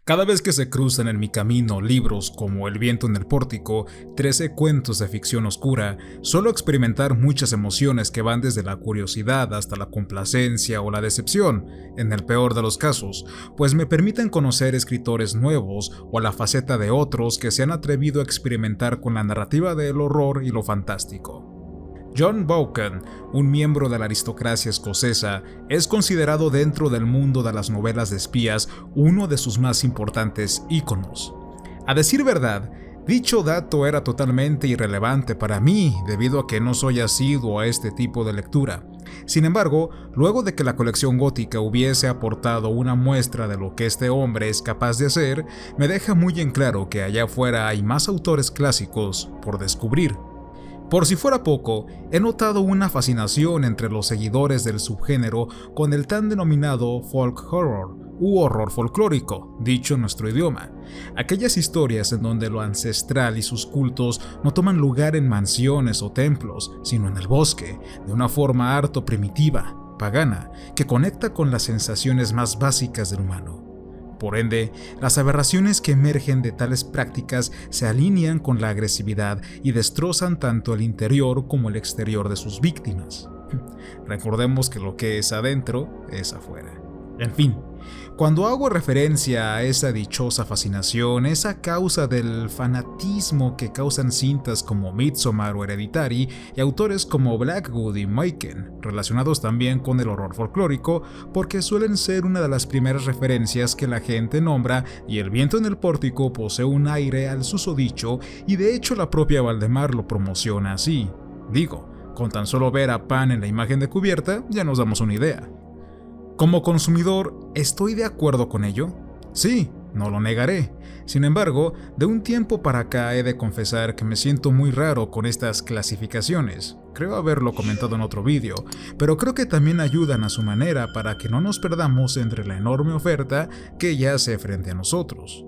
Cada vez que se cruzan en mi camino libros como El viento en el pórtico, 13 cuentos de ficción oscura, suelo experimentar muchas emociones que van desde la curiosidad hasta la complacencia o la decepción, en el peor de los casos, pues me permiten conocer escritores nuevos o la faceta de otros que se han atrevido a experimentar con la narrativa del horror y lo fantástico. John Vaughan, un miembro de la aristocracia escocesa, es considerado dentro del mundo de las novelas de espías uno de sus más importantes íconos. A decir verdad, dicho dato era totalmente irrelevante para mí debido a que no soy asiduo a este tipo de lectura. Sin embargo, luego de que la colección gótica hubiese aportado una muestra de lo que este hombre es capaz de hacer, me deja muy en claro que allá afuera hay más autores clásicos por descubrir. Por si fuera poco, he notado una fascinación entre los seguidores del subgénero con el tan denominado folk horror u horror folclórico, dicho en nuestro idioma. Aquellas historias en donde lo ancestral y sus cultos no toman lugar en mansiones o templos, sino en el bosque, de una forma harto primitiva, pagana, que conecta con las sensaciones más básicas del humano. Por ende, las aberraciones que emergen de tales prácticas se alinean con la agresividad y destrozan tanto el interior como el exterior de sus víctimas. Recordemos que lo que es adentro es afuera. En fin, cuando hago referencia a esa dichosa fascinación, es a causa del fanatismo que causan cintas como Midsommar o Hereditary y autores como Blackwood y Machen, relacionados también con el horror folclórico, porque suelen ser una de las primeras referencias que la gente nombra, y El viento en el pórtico posee un aire al susodicho, y de hecho la propia Valdemar lo promociona así. Digo, con tan solo ver a Pan en la imagen de cubierta ya nos damos una idea. Como consumidor, ¿estoy de acuerdo con ello? Sí, no lo negaré. Sin embargo, de un tiempo para acá he de confesar que me siento muy raro con estas clasificaciones. Creo haberlo comentado en otro vídeo, pero creo que también ayudan a su manera para que no nos perdamos entre la enorme oferta que yace frente a nosotros.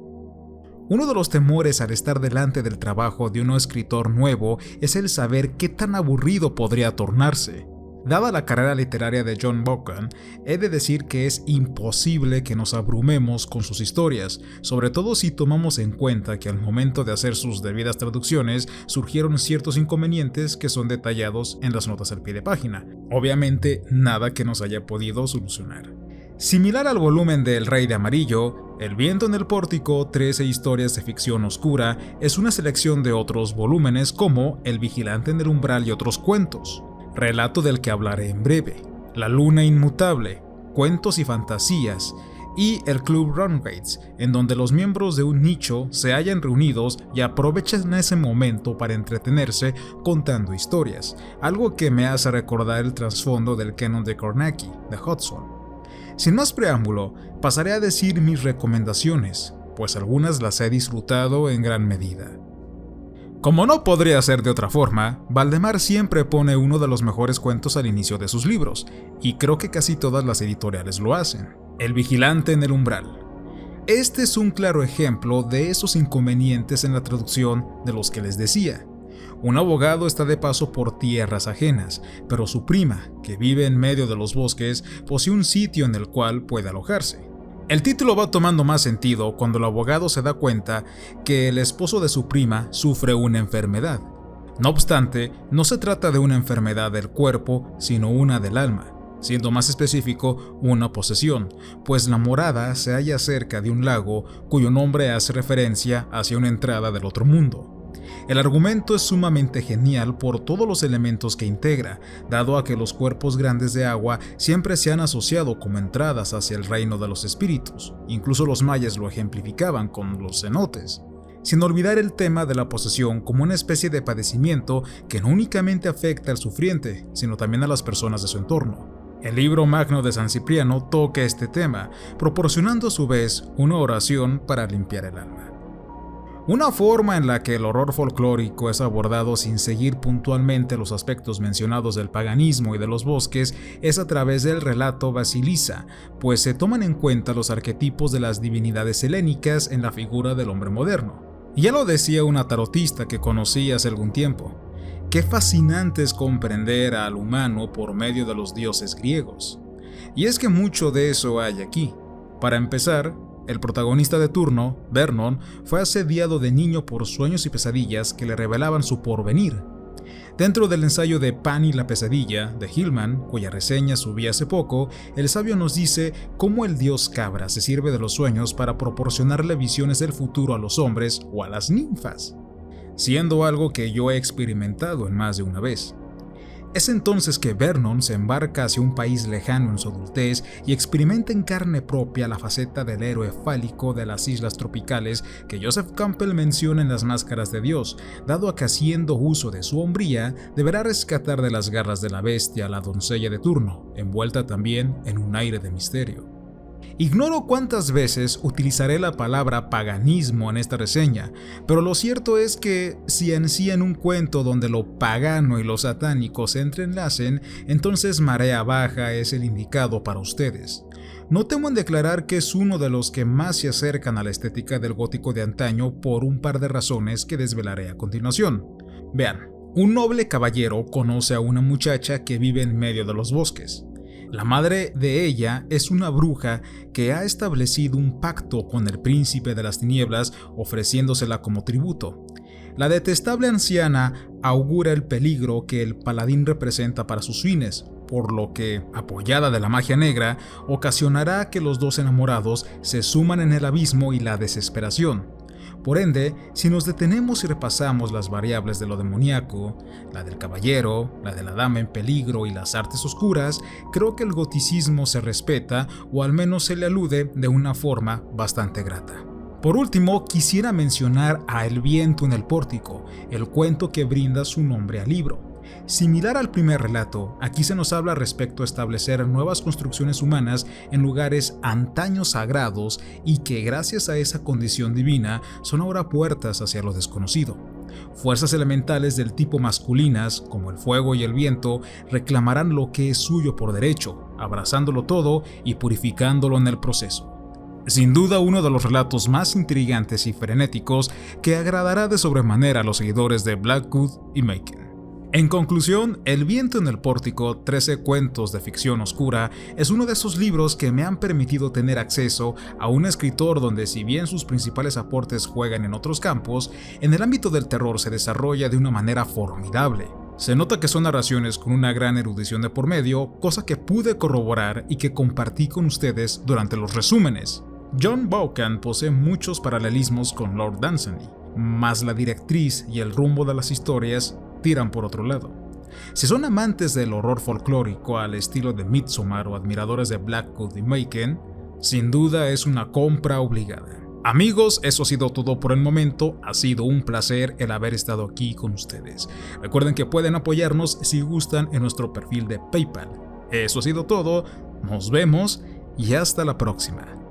Uno de los temores al estar delante del trabajo de un escritor nuevo es el saber qué tan aburrido podría tornarse. Dada la carrera literaria de John Vaughan, he de decir que es imposible que nos abrumemos con sus historias, sobre todo si tomamos en cuenta que al momento de hacer sus debidas traducciones surgieron ciertos inconvenientes que son detallados en las notas al pie de página. Obviamente, nada que nos haya podido solucionar. Similar al volumen de El Rey de Amarillo, El viento en el pórtico, 13 historias de ficción oscura, es una selección de otros volúmenes como El vigilante en el umbral y otros cuentos. Relato del que hablaré en breve, La luna inmutable, cuentos y fantasías, y el Club Runaways, en donde los miembros de un nicho se hallan reunidos y aprovechan ese momento para entretenerse contando historias, algo que me hace recordar el trasfondo del canon de Kornacki, de Hudson. Sin más preámbulo, pasaré a decir mis recomendaciones, pues algunas las he disfrutado en gran medida. Como no podría ser de otra forma, Valdemar siempre pone uno de los mejores cuentos al inicio de sus libros, y creo que casi todas las editoriales lo hacen: El vigilante en el umbral. Este es un claro ejemplo de esos inconvenientes en la traducción de los que les decía. Un abogado está de paso por tierras ajenas, pero su prima, que vive en medio de los bosques, posee un sitio en el cual puede alojarse. El título va tomando más sentido cuando el abogado se da cuenta que el esposo de su prima sufre una enfermedad. No obstante, no se trata de una enfermedad del cuerpo, sino una del alma, siendo más específico, una posesión, pues la morada se halla cerca de un lago cuyo nombre hace referencia hacia una entrada del otro mundo. El argumento es sumamente genial por todos los elementos que integra, dado a que los cuerpos grandes de agua siempre se han asociado como entradas hacia el reino de los espíritus, incluso los mayas lo ejemplificaban con los cenotes. Sin olvidar el tema de la posesión como una especie de padecimiento que no únicamente afecta al sufriente, sino también a las personas de su entorno. El libro magno de San Cipriano toca este tema, proporcionando a su vez una oración para limpiar el alma. Una forma en la que el horror folclórico es abordado sin seguir puntualmente los aspectos mencionados del paganismo y de los bosques es a través del relato Basilisa, pues se toman en cuenta los arquetipos de las divinidades helénicas en la figura del hombre moderno. Ya lo decía una tarotista que conocí hace algún tiempo: qué fascinante es comprender al humano por medio de los dioses griegos. Y es que mucho de eso hay aquí. Para empezar, El protagonista de turno, Vernon, fue asediado de niño por sueños y pesadillas que le revelaban su porvenir. Dentro del ensayo de Pan y la pesadilla de Hillman, cuya reseña subí hace poco, el sabio nos dice cómo el dios cabra se sirve de los sueños para proporcionarle visiones del futuro a los hombres o a las ninfas, siendo algo que yo he experimentado en más de una vez. Es entonces que Vernon se embarca hacia un país lejano en su adultez y experimenta en carne propia la faceta del héroe fálico de las islas tropicales que Joseph Campbell menciona en Las Máscaras de Dios, dado a que haciendo uso de su hombría deberá rescatar de las garras de la bestia a la doncella de turno, envuelta también en un aire de misterio. Ignoro cuántas veces utilizaré la palabra paganismo en esta reseña, pero lo cierto es que si en un cuento donde lo pagano y lo satánico se entrelacen, entonces Marea Baja es el indicado para ustedes. No temo en declarar que es uno de los que más se acercan a la estética del gótico de antaño por un par de razones que desvelaré a continuación. Vean, un noble caballero conoce a una muchacha que vive en medio de los bosques. La madre de ella es una bruja que ha establecido un pacto con el príncipe de las tinieblas ofreciéndosela como tributo. La detestable anciana augura el peligro que el paladín representa para sus fines, por lo que, apoyada de la magia negra, ocasionará que los dos enamorados se suman en el abismo y la desesperación. Por ende, si nos detenemos y repasamos las variables de lo demoníaco, la del caballero, la de la dama en peligro y las artes oscuras, creo que el goticismo se respeta o al menos se le alude de una forma bastante grata. Por último, quisiera mencionar a El viento en el pórtico, el cuento que brinda su nombre al libro. Similar al primer relato, aquí se nos habla respecto a establecer nuevas construcciones humanas en lugares antaño sagrados y que gracias a esa condición divina son ahora puertas hacia lo desconocido. Fuerzas elementales del tipo masculinas, como el fuego y el viento, reclamarán lo que es suyo por derecho, abrazándolo todo y purificándolo en el proceso. Sin duda uno de los relatos más intrigantes y frenéticos que agradará de sobremanera a los seguidores de Blackwood y Machen. En conclusión, El viento en el pórtico, 13 cuentos de ficción oscura, es uno de esos libros que me han permitido tener acceso a un escritor donde, si bien sus principales aportes juegan en otros campos, en el ámbito del terror se desarrolla de una manera formidable. Se nota que son narraciones con una gran erudición de por medio, cosa que pude corroborar y que compartí con ustedes durante los resúmenes. John Vaughan posee muchos paralelismos con Lord Dunsany, mas la directriz y el rumbo de las historias tiran por otro lado. Si son amantes del horror folclórico al estilo de Midsommar o admiradores de Blackwood y Machen, sin duda es una compra obligada. Amigos, eso ha sido todo por el momento. Ha sido un placer el haber estado aquí con ustedes. Recuerden que pueden apoyarnos si gustan en nuestro perfil de PayPal. Eso ha sido todo. Nos vemos y hasta la próxima.